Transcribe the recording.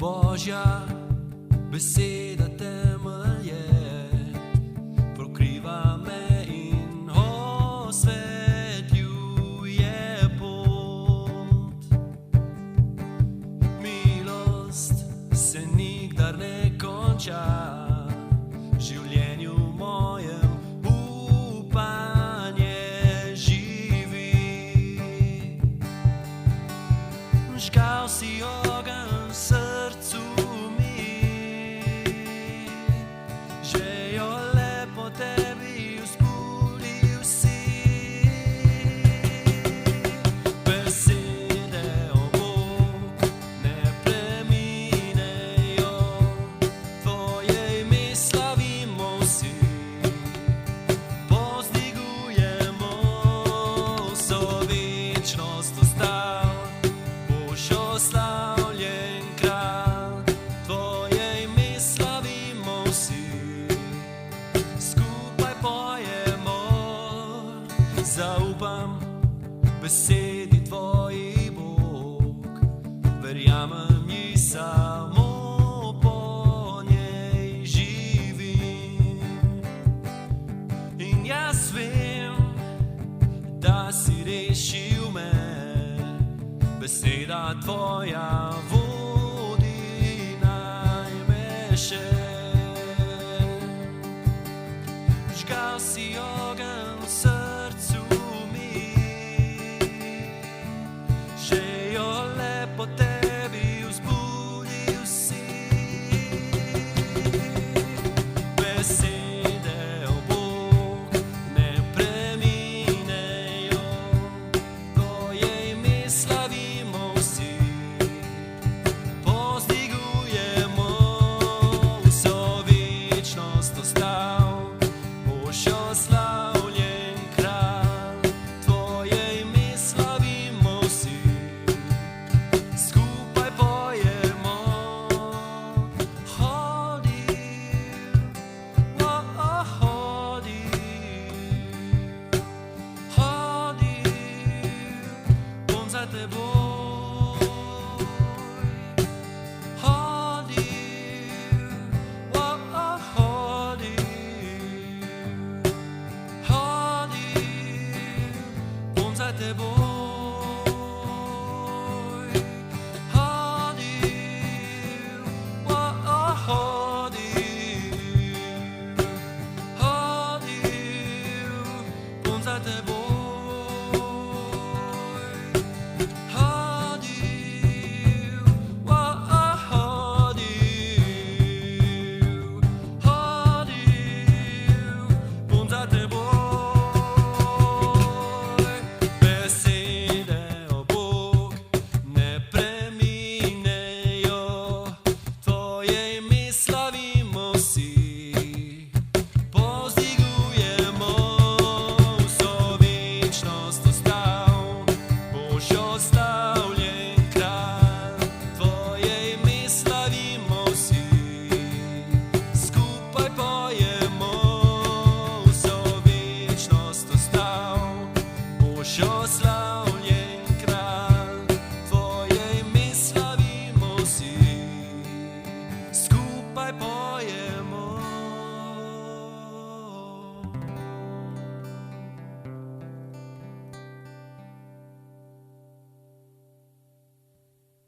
Božja beseda temelj je, pokriva me in osvetljuje pot. Milost se nikdar ne konča, življenju mojem upanje živi. Žgal si ogenj v srcu mi, žejo le po tebi vzpulil si. Besede o Bog ne preminejo, tvoje ime slavimo vsi, povzdigujemo vso večnost ostal. Boš oslavljen kralj, tvoje ime slavimo vsi, skupaj pojemo. Zaupam besedi tvoji, Bog, verjamem ji, samo po njej živim. In jaz vem, da si rešil me, beseda tvoja vodi naj me še. Žgal si ogenj v srcu mi, žejo le po tebi vzbudil si. Besede o Bog ne preminejo, tvoje ime slavimo vsi, povzdigujemo vso večnost ostal. Boš oslavljen kralj, tvoje ime slavimo vsi, skupaj pojemo. Hodim, hodim, bom za teboj. Hodim, hodim, bom za teboj.